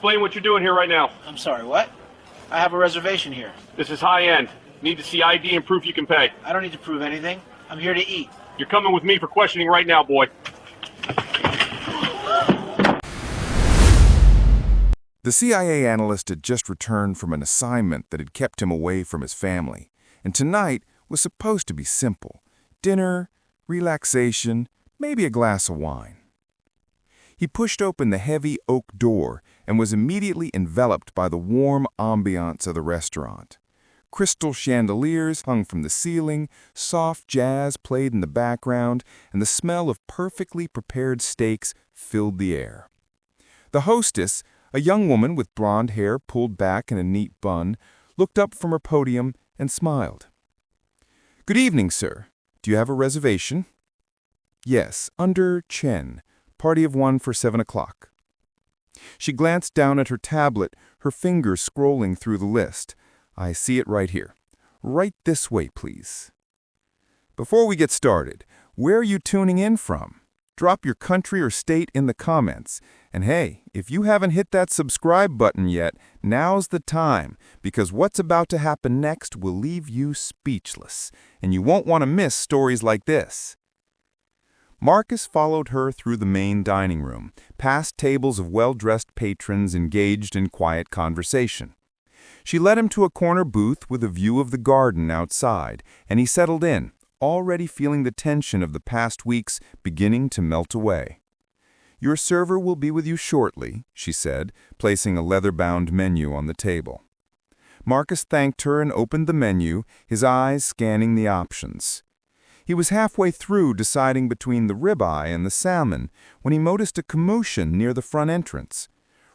Explain what you're doing here right now. I'm sorry, what? I have a reservation here. This is high-end. Need to see ID and proof you can pay. I don't need to prove anything. I'm here to eat. You're coming with me for questioning right now, boy. The CIA analyst had just returned from an assignment that had kept him away from his family, and tonight was supposed to be simple. Dinner, relaxation, maybe a glass of wine. He pushed open the heavy oak door and was immediately enveloped by the warm ambiance of the restaurant. Crystal chandeliers hung from the ceiling, soft jazz played in the background, and the smell of perfectly prepared steaks filled the air. The hostess, a young woman with blonde hair pulled back in a neat bun, looked up from her podium and smiled. "Good evening, sir. Do you have a reservation?" "Yes, under Chen. Party of one for 7 o'clock. She glanced down at her tablet, her fingers scrolling through the list. "I see it right here. Right this way, please." "Before we get started, where are you tuning in from? Drop your country or state in the comments. And hey, if you haven't hit that subscribe button yet, now's the time, because what's about to happen next will leave you speechless, and you won't want to miss stories like this." Marcus followed her through the main dining room, past tables of well-dressed patrons engaged in quiet conversation. She led him to a corner booth with a view of the garden outside, and he settled in, already feeling the tension of the past weeks beginning to melt away. "Your server will be with you shortly," she said, placing a leather-bound menu on the table. Marcus thanked her and opened the menu, his eyes scanning the options. He was halfway through deciding between the ribeye and the salmon when he noticed a commotion near the front entrance.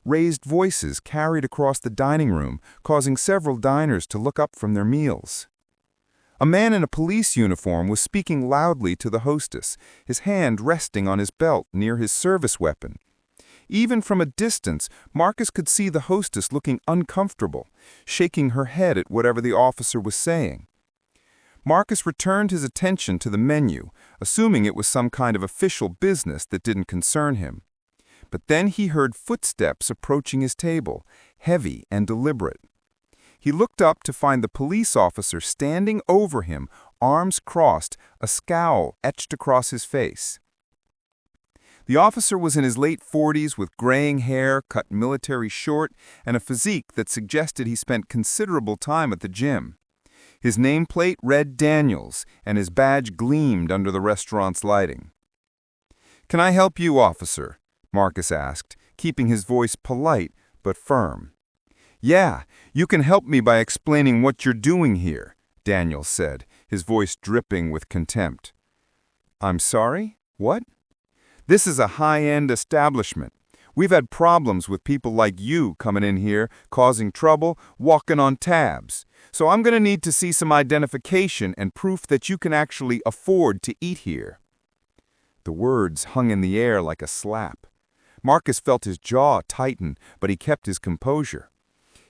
Raised voices carried across the dining room, causing several diners to look up from their meals. A man in a police uniform was speaking loudly to the hostess, his hand resting on his belt near his service weapon. Even from a distance, Marcus could see the hostess looking uncomfortable, shaking her head at whatever the officer was saying. Marcus returned his attention to the menu, assuming it was some kind of official business that didn't concern him. But then he heard footsteps approaching his table, heavy and deliberate. He looked up to find the police officer standing over him, arms crossed, a scowl etched across his face. The officer was in his late 40s with graying hair, cut military short, and a physique that suggested he spent considerable time at the gym. His nameplate read Daniels, and his badge gleamed under the restaurant's lighting. "Can I help you, officer?" Marcus asked, keeping his voice polite but firm. "Yeah, you can help me by explaining what you're doing here," Daniels said, his voice dripping with contempt. "I'm sorry? What?" "This is a high-end establishment. We've had problems with people like you coming in here, causing trouble, walking on tabs. So I'm going to need to see some identification and proof that you can actually afford to eat here." The words hung in the air like a slap. Marcus felt his jaw tighten, but he kept his composure.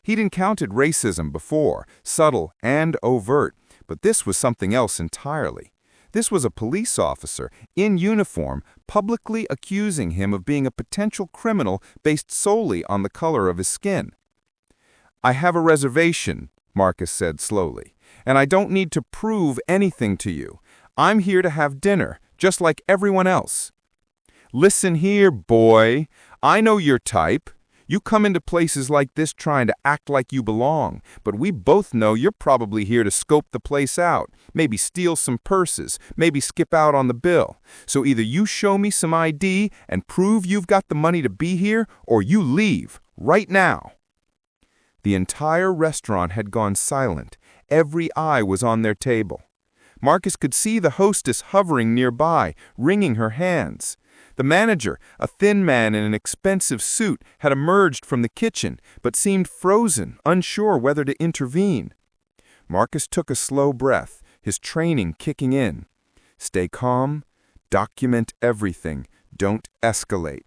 He'd encountered racism before, subtle and overt, but this was something else entirely. This was a police officer, in uniform, publicly accusing him of being a potential criminal based solely on the color of his skin. "I have a reservation," Marcus said slowly, "and I don't need to prove anything to you. I'm here to have dinner, just like everyone else." "Listen here, boy. I know your type. You come into places like this trying to act like you belong, but we both know you're probably here to scope the place out, maybe steal some purses, maybe skip out on the bill. So either you show me some ID and prove you've got the money to be here, or you leave, right now." The entire restaurant had gone silent. Every eye was on their table. Marcus could see the hostess hovering nearby, wringing her hands. The manager, a thin man in an expensive suit, had emerged from the kitchen, but seemed frozen, unsure whether to intervene. Marcus took a slow breath, his training kicking in. Stay calm, document everything, don't escalate.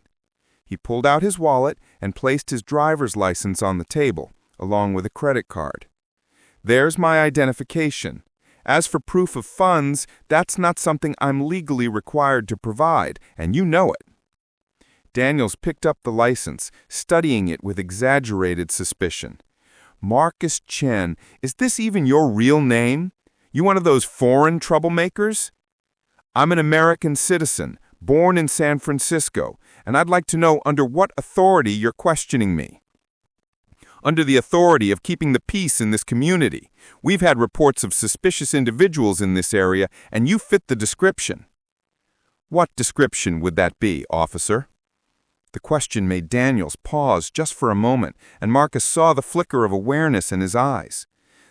He pulled out his wallet and placed his driver's license on the table, along with a credit card. "There's my identification. As for proof of funds, that's not something I'm legally required to provide, and you know it." Daniels picked up the license, studying it with exaggerated suspicion. Marcus Chen, is this even your real name? You one of those foreign troublemakers? I'm an American citizen, born in San Francisco, and I'd like to know under what authority you're questioning me. Under the authority of keeping the peace in this community. We've had reports of suspicious individuals in this area, and you fit the description. What description would that be, officer? The question made Daniels pause just for a moment, and Marcus saw the flicker of awareness in his eyes.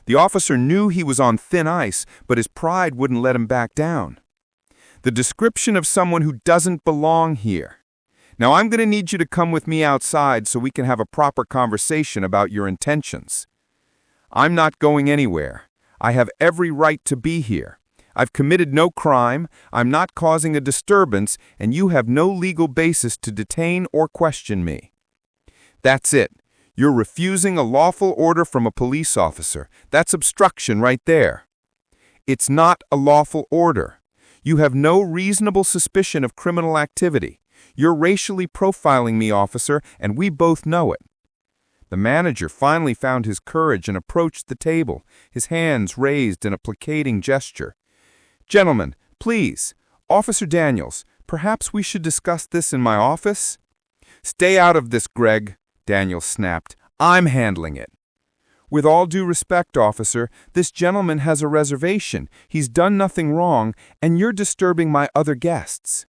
The officer knew he was on thin ice, but his pride wouldn't let him back down. The description of someone who doesn't belong here. Now I'm going to need you to come with me outside so we can have a proper conversation about your intentions. I'm not going anywhere. I have every right to be here. I've committed no crime, I'm not causing a disturbance, and you have no legal basis to detain or question me. That's it. You're refusing a lawful order from a police officer. That's obstruction right there. It's not a lawful order. You have no reasonable suspicion of criminal activity. You're racially profiling me, officer, and we both know it. The manager finally found his courage and approached the table, his hands raised in a placating gesture. Gentlemen, please, Officer Daniels, perhaps we should discuss this in my office? Stay out of this, Greg, Daniels snapped. I'm handling it. With all due respect, officer, this gentleman has a reservation. He's done nothing wrong, and you're disturbing my other guests.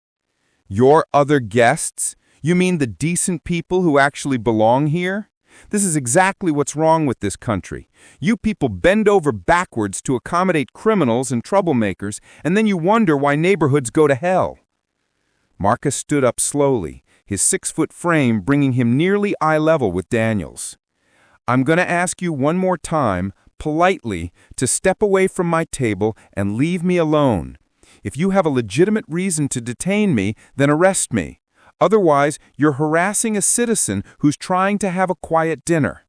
Your other guests? You mean the decent people who actually belong here? This is exactly what's wrong with this country. You people bend over backwards to accommodate criminals and troublemakers, and then you wonder why neighborhoods go to hell. Marcus stood up slowly, his 6-foot frame bringing him nearly eye level with Daniels. I'm going to ask you one more time, politely, to step away from my table and leave me alone. If you have a legitimate reason to detain me, then arrest me. Otherwise, you're harassing a citizen who's trying to have a quiet dinner.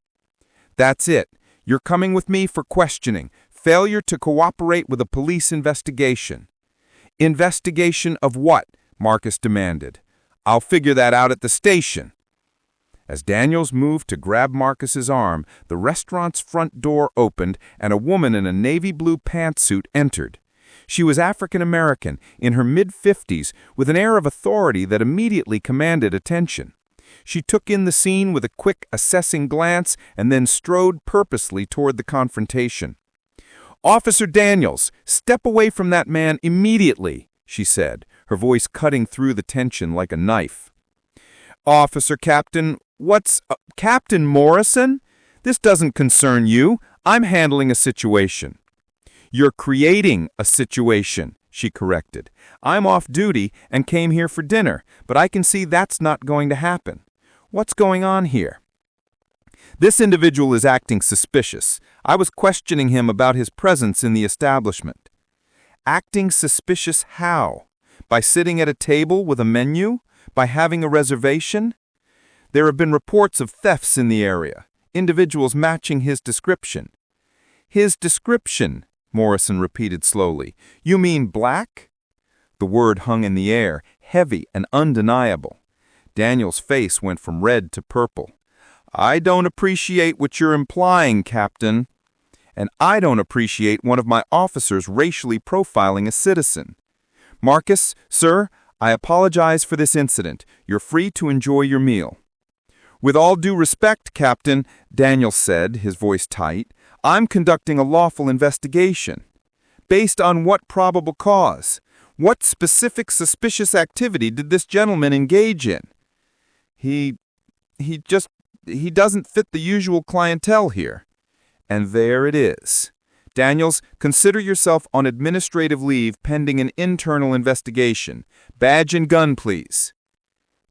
That's it. You're coming with me for questioning. Failure to cooperate with a police investigation. Investigation of what? Marcus demanded. I'll figure that out at the station. As Daniels moved to grab Marcus's arm, the restaurant's front door opened and a woman in a navy blue pantsuit entered. She was African American, in her mid-50s, with an air of authority that immediately commanded attention. She took in the scene with a quick, assessing glance and then strode purposely toward the confrontation. Officer Daniels, step away from that man immediately, she said, her voice cutting through the tension like a knife. Officer Captain, Captain Morrison? This doesn't concern you. I'm handling a situation. You're creating a situation, she corrected. I'm off duty and came here for dinner, but I can see that's not going to happen. What's going on here? This individual is acting suspicious. I was questioning him about his presence in the establishment. Acting suspicious how? By sitting at a table with a menu? By having a reservation? There have been reports of thefts in the area, individuals matching his description. His description, Morrison repeated slowly. You mean black? The word hung in the air, heavy and undeniable. Daniel's face went from red to purple. I don't appreciate what you're implying, Captain. And I don't appreciate one of my officers racially profiling a citizen. Marcus, sir, I apologize for this incident. You're free to enjoy your meal. With all due respect, Captain, Daniel said, his voice tight, I'm conducting a lawful investigation. Based on what probable cause? What specific suspicious activity did this gentleman engage in? He doesn't fit the usual clientele here. And there it is. Daniels, consider yourself on administrative leave pending an internal investigation. Badge and gun, please.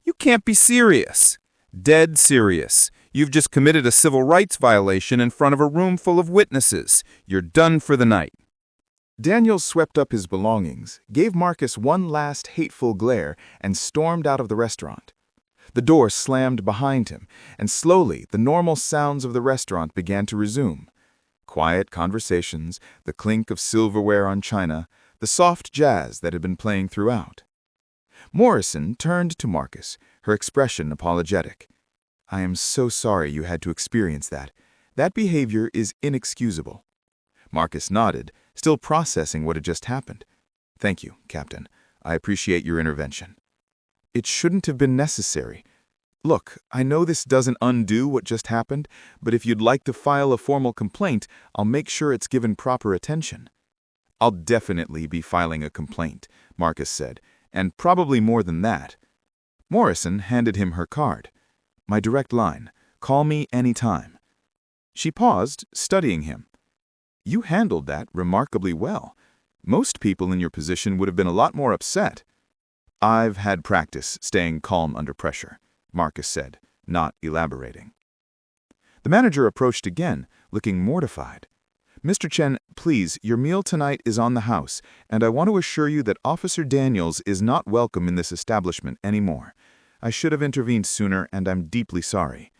You can't be serious. Dead serious. You've just committed a civil rights violation in front of a room full of witnesses. You're done for the night. Daniels swept up his belongings, gave Marcus one last hateful glare, and stormed out of the restaurant. The door slammed behind him, and slowly the normal sounds of the restaurant began to resume. Quiet conversations, the clink of silverware on china, the soft jazz that had been playing throughout. Morrison turned to Marcus, her expression apologetic. "I am so sorry you had to experience that. That behavior is inexcusable." Marcus nodded, still processing what had just happened. "Thank you, Captain. I appreciate your intervention." "It shouldn't have been necessary. Look, I know this doesn't undo what just happened, but if you'd like to file a formal complaint, I'll make sure it's given proper attention." "I'll definitely be filing a complaint," Marcus said, "and probably more than that." Morrison handed him her card. "My direct line. Call me any time." She paused, studying him. "You handled that remarkably well. Most people in your position would have been a lot more upset." "I've had practice staying calm under pressure," Marcus said, not elaborating. The manager approached again, looking mortified. "Mr. Chen, please, your meal tonight is on the house, and I want to assure you that Officer Daniels is not welcome in this establishment anymore. I should have intervened sooner, and I'm deeply sorry."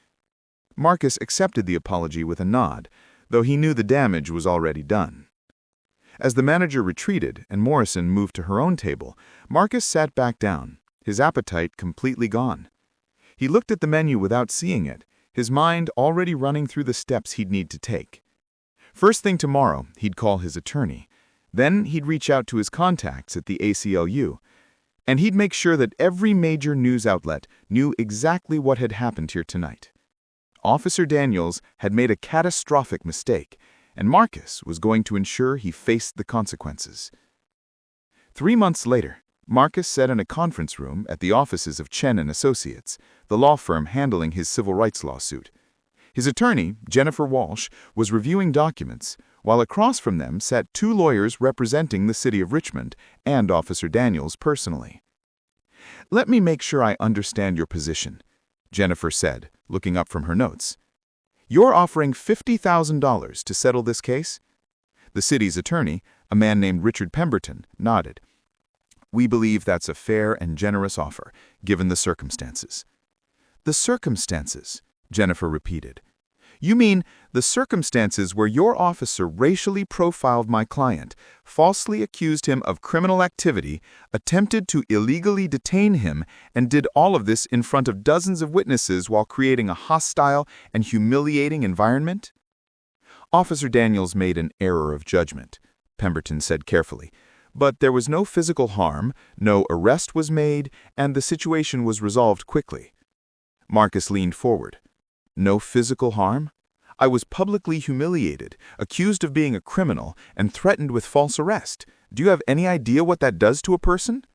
Marcus accepted the apology with a nod, though he knew the damage was already done. As the manager retreated and Morrison moved to her own table, Marcus sat back down, his appetite completely gone. He looked at the menu without seeing it, his mind already running through the steps he'd need to take. First thing tomorrow, he'd call his attorney. Then he'd reach out to his contacts at the ACLU. And he'd make sure that every major news outlet knew exactly what had happened here tonight. Officer Daniels had made a catastrophic mistake, and Marcus was going to ensure he faced the consequences. 3 months later, Marcus sat in a conference room at the offices of Chen & Associates, the law firm handling his civil rights lawsuit. His attorney, Jennifer Walsh, was reviewing documents, while across from them sat 2 lawyers representing the city of Richmond and Officer Daniels personally. "Let me make sure I understand your position," Jennifer said, looking up from her notes. "You're offering $50,000 to settle this case?" The city's attorney, a man named Richard Pemberton, nodded. "We believe that's a fair and generous offer, given the circumstances." "The circumstances," Jennifer repeated. "You mean the circumstances where your officer racially profiled my client, falsely accused him of criminal activity, attempted to illegally detain him, and did all of this in front of dozens of witnesses while creating a hostile and humiliating environment?" "Officer Daniels made an error of judgment," Pemberton said carefully. "But there was no physical harm, no arrest was made, and the situation was resolved quickly." Marcus leaned forward. "No physical harm? I was publicly humiliated, accused of being a criminal, and threatened with false arrest. Do you have any idea what that does to a person?"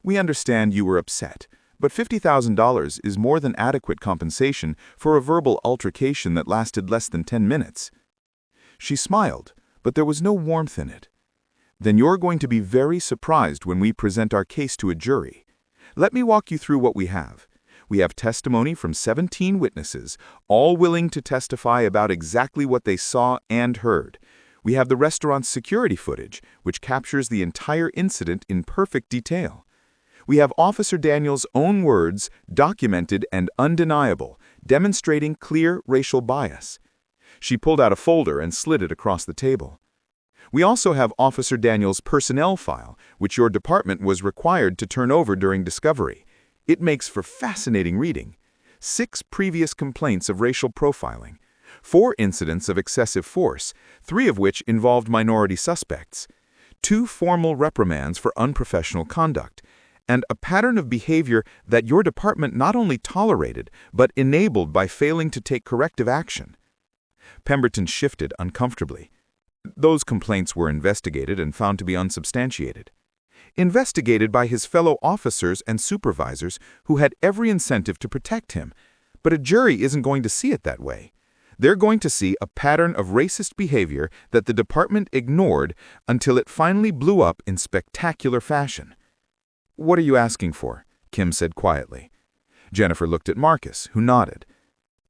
"We understand you were upset, but $50,000 is more than adequate compensation for a verbal altercation that lasted less than 10 minutes. She smiled, but there was no warmth in it. "Then you're going to be very surprised when we present our case to a jury. Let me walk you through what we have. We have testimony from 17 witnesses, all willing to testify about exactly what they saw and heard. We have the restaurant's security footage, which captures the entire incident in perfect detail. We have Officer Daniels' own words, documented and undeniable, demonstrating clear racial bias." She pulled out a folder and slid it across the table. "We also have Officer Daniels' personnel file, which your department was required to turn over during discovery. It makes for fascinating reading. 6 previous complaints of racial profiling, 4 incidents of excessive force, 3 of which involved minority suspects, 2 formal reprimands for unprofessional conduct, and a pattern of behavior that your department not only tolerated, but enabled by failing to take corrective action." Pemberton shifted uncomfortably. "Those complaints were investigated and found to be unsubstantiated." "Investigated by his fellow officers and supervisors who had every incentive to protect him. But a jury isn't going to see it that way. They're going to see a pattern of racist behavior that the department ignored until it finally blew up in spectacular fashion." "What are you asking for?" Kim said quietly. Jennifer looked at Marcus, who nodded.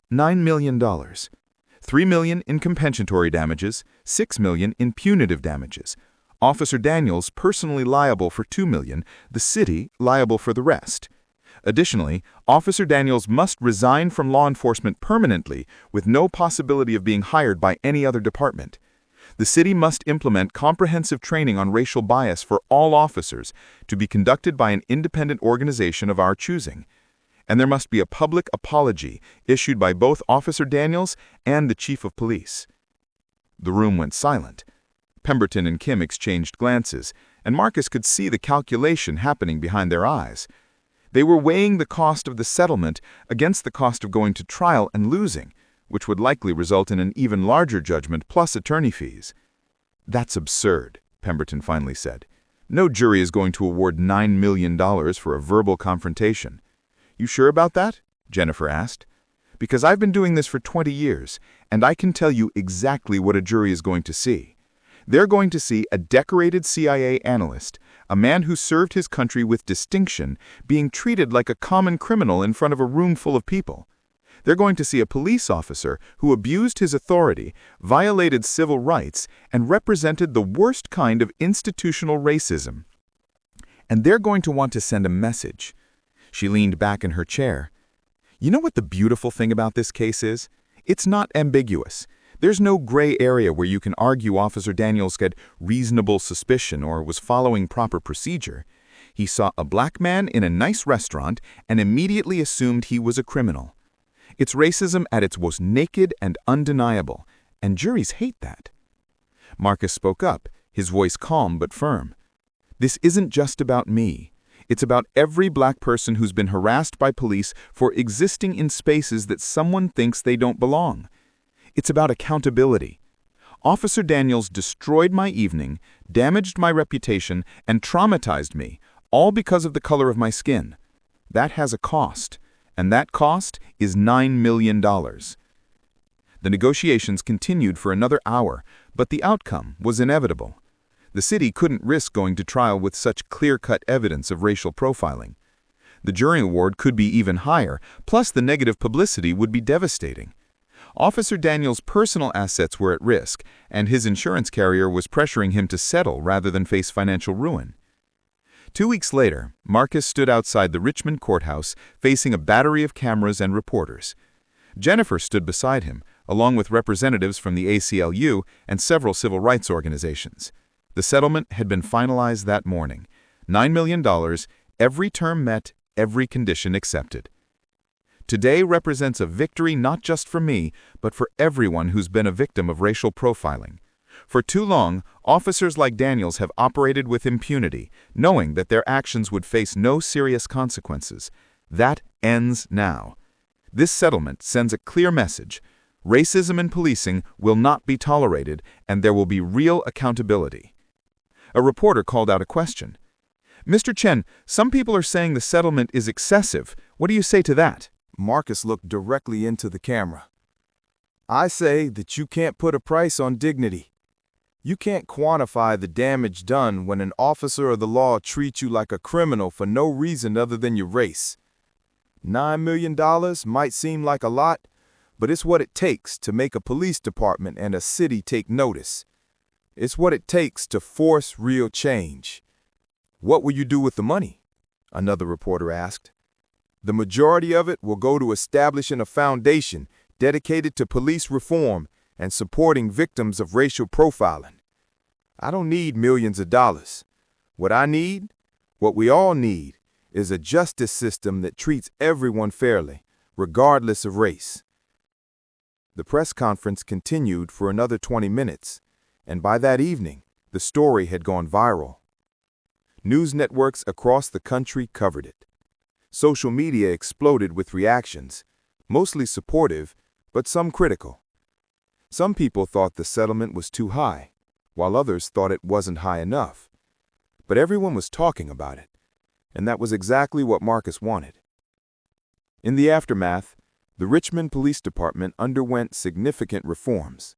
$9 million. $3 million in compensatory damages, $6 million in punitive damages. Officer Daniels personally liable for $2 million, the city liable for the rest. Additionally, Officer Daniels must resign from law enforcement permanently with no possibility of being hired by any other department. The city must implement comprehensive training on racial bias for all officers to be conducted by an independent organization of our choosing. and there must be a public apology issued by both Officer Daniels and the Chief of Police. The room went silent. Pemberton and Kim exchanged glances, and Marcus could see the calculation happening behind their eyes. They were weighing the cost of the settlement against the cost of going to trial and losing, which would likely result in an even larger judgment plus attorney fees. "That's absurd," Pemberton finally said. "No jury is going to award $9 million for a verbal confrontation." "You sure about that?" Jennifer asked. "Because I've been doing this for 20 years, and I can tell you exactly what a jury is going to see. They're going to see a decorated CIA analyst, a man who served his country with distinction, being treated like a common criminal in front of a room full of people. They're going to see a police officer who abused his authority, violated civil rights, and represented the worst kind of institutional racism. And they're going to want to send a message." She leaned back in her chair. "You know what the beautiful thing about this case is? It's not ambiguous. There's no gray area where you can argue Officer Daniels had reasonable suspicion or was following proper procedure. He saw a black man in a nice restaurant and immediately assumed he was a criminal. It's racism at its most naked and undeniable, and juries hate that." Marcus spoke up, his voice calm but firm. "This isn't just about me. It's about every black person who's been harassed by police for existing in spaces that someone thinks they don't belong. It's about accountability. Officer Daniels destroyed my evening, damaged my reputation, and traumatized me, all because of the color of my skin. That has a cost, and that cost is $9 million. The negotiations continued for another hour, but the outcome was inevitable. The city couldn't risk going to trial with such clear-cut evidence of racial profiling. The jury award could be even higher, plus the negative publicity would be devastating. Officer Daniels' personal assets were at risk, and his insurance carrier was pressuring him to settle rather than face financial ruin. 2 weeks later, Marcus stood outside the Richmond courthouse, facing a battery of cameras and reporters. Jennifer stood beside him, along with representatives from the ACLU and several civil rights organizations. The settlement had been finalized that morning. $9 million, every term met, every condition accepted. Today represents a victory not just for me, but for everyone who's been a victim of racial profiling. For too long, officers like Daniels have operated with impunity, knowing that their actions would face no serious consequences. That ends now. This settlement sends a clear message. Racism in policing will not be tolerated, and there will be real accountability. A reporter called out a question. "Mr. Chen, some people are saying the settlement is excessive. What do you say to that?" Marcus looked directly into the camera. "I say that you can't put a price on dignity. You can't quantify the damage done when an officer of the law treats you like a criminal for no reason other than your race. $9 million might seem like a lot, but it's what it takes to make a police department and a city take notice. It's what it takes to force real change." "What will you do with the money?" another reporter asked. "The majority of it will go to establishing a foundation dedicated to police reform and supporting victims of racial profiling. I don't need millions of dollars. What I need, what we all need, is a justice system that treats everyone fairly, regardless of race." The press conference continued for another 20 minutes, and by that evening, the story had gone viral. News networks across the country covered it. Social media exploded with reactions, mostly supportive, but some critical. Some people thought the settlement was too high, while others thought it wasn't high enough. But everyone was talking about it, and that was exactly what Marcus wanted. In the aftermath, the Richmond Police Department underwent significant reforms.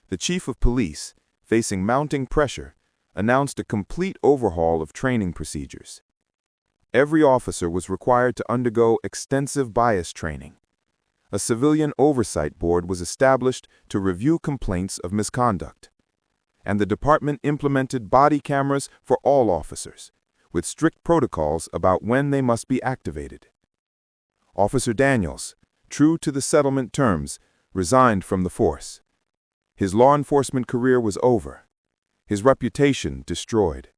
The Chief of Police, facing mounting pressure, announced a complete overhaul of training procedures. Every officer was required to undergo extensive bias training. A civilian oversight board was established to review complaints of misconduct. And the department implemented body cameras for all officers, with strict protocols about when they must be activated. Officer Daniels, true to the settlement terms, resigned from the force. His law enforcement career was over, his reputation destroyed.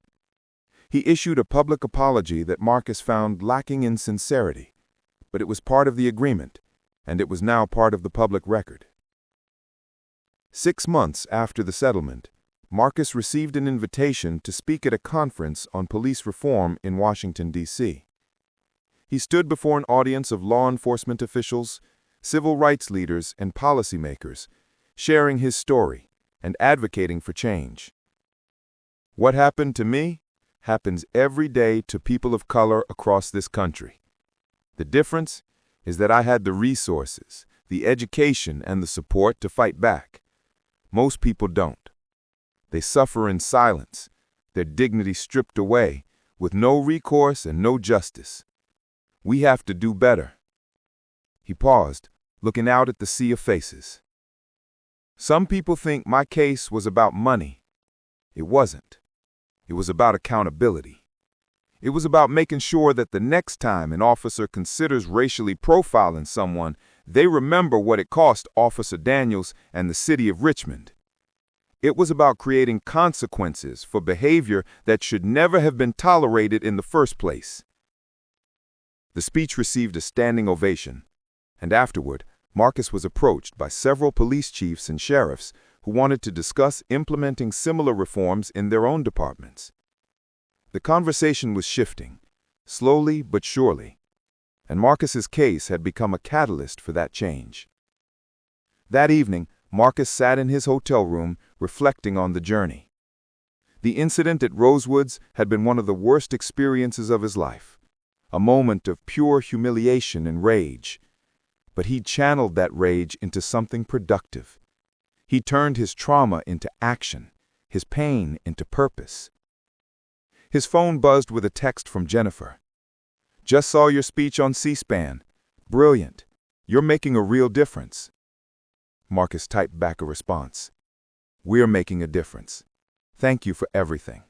He issued a public apology that Marcus found lacking in sincerity, but it was part of the agreement, and it was now part of the public record. 6 months after the settlement, Marcus received an invitation to speak at a conference on police reform in Washington, D.C. He stood before an audience of law enforcement officials, civil rights leaders, and policymakers, sharing his story and advocating for change. What happened to me happens every day to people of color across this country. The difference is that I had the resources, the education, and the support to fight back. Most people don't. They suffer in silence, their dignity stripped away, with no recourse and no justice. We have to do better. He paused, looking out at the sea of faces. Some people think my case was about money. It wasn't. It was about accountability. It was about making sure that the next time an officer considers racially profiling someone, they remember what it cost Officer Daniels and the city of Richmond. It was about creating consequences for behavior that should never have been tolerated in the first place. The speech received a standing ovation, and afterward, Marcus was approached by several police chiefs and sheriffs who wanted to discuss implementing similar reforms in their own departments. The conversation was shifting, slowly but surely, and Marcus's case had become a catalyst for that change. That evening, Marcus sat in his hotel room, reflecting on the journey. The incident at Rosewoods had been one of the worst experiences of his life, a moment of pure humiliation and rage. But he channeled that rage into something productive. He turned his trauma into action, his pain into purpose. His phone buzzed with a text from Jennifer. "Just saw your speech on C-SPAN. Brilliant. You're making a real difference." Marcus typed back a response. "We're making a difference. Thank you for everything."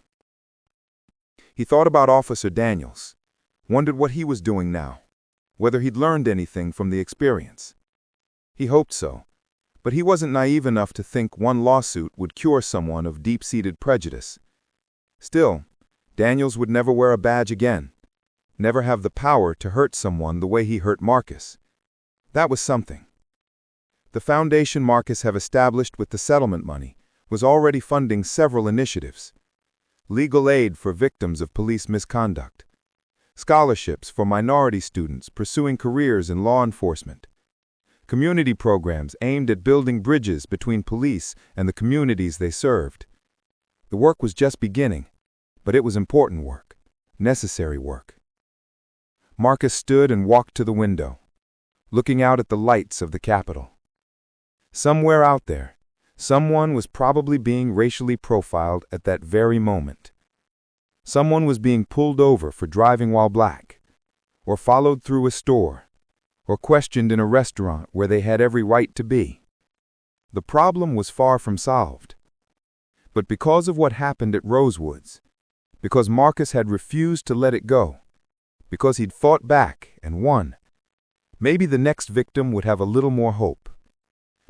He thought about Officer Daniels, wondered what he was doing now, whether he'd learned anything from the experience. He hoped so, but he wasn't naive enough to think one lawsuit would cure someone of deep-seated prejudice. Still, Daniels would never wear a badge again, never have the power to hurt someone the way he hurt Marcus. That was something. The foundation Marcus had established with the settlement money was already funding several initiatives: legal aid for victims of police misconduct, scholarships for minority students pursuing careers in law enforcement, community programs aimed at building bridges between police and the communities they served. The work was just beginning, but it was important work, necessary work. Marcus stood and walked to the window, looking out at the lights of the Capitol. Somewhere out there, someone was probably being racially profiled at that very moment. Someone was being pulled over for driving while black, or followed through a store, or questioned in a restaurant where they had every right to be. The problem was far from solved. But because of what happened at Rosewoods, because Marcus had refused to let it go, because he'd fought back and won, maybe the next victim would have a little more hope.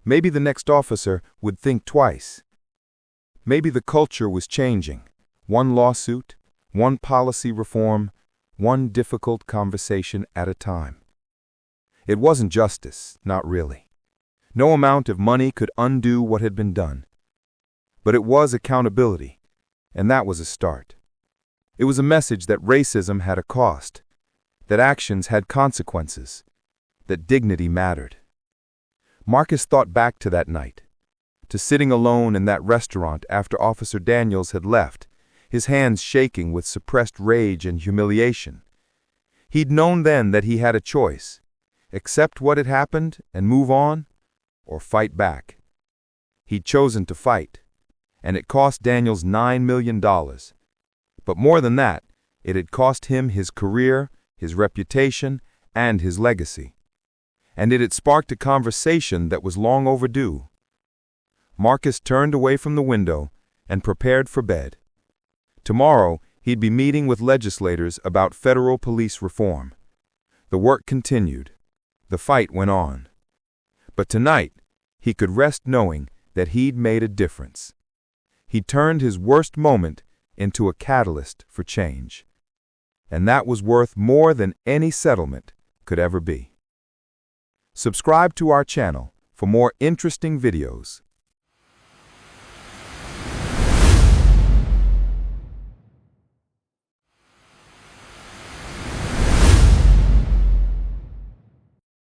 Maybe the next officer would think twice. Maybe the culture was changing, one lawsuit, one policy reform, one difficult conversation at a time. It wasn't justice, not really. No amount of money could undo what had been done. But it was accountability, and that was a start. It was a message that racism had a cost, that actions had consequences, that dignity mattered. Marcus thought back to that night, to sitting alone in that restaurant after Officer Daniels had left, his hands shaking with suppressed rage and humiliation. He'd known then that he had a choice: accept what had happened and move on, or fight back. He'd chosen to fight, and it cost Daniels $9 million. But more than that, it had cost him his career, his reputation, and his legacy. And it had sparked a conversation that was long overdue. Marcus turned away from the window and prepared for bed. Tomorrow, he'd be meeting with legislators about federal police reform. The work continued. The fight went on. But tonight, he could rest knowing that he'd made a difference. He turned his worst moment into a catalyst for change. And that was worth more than any settlement could ever be. Subscribe to our channel for more interesting videos.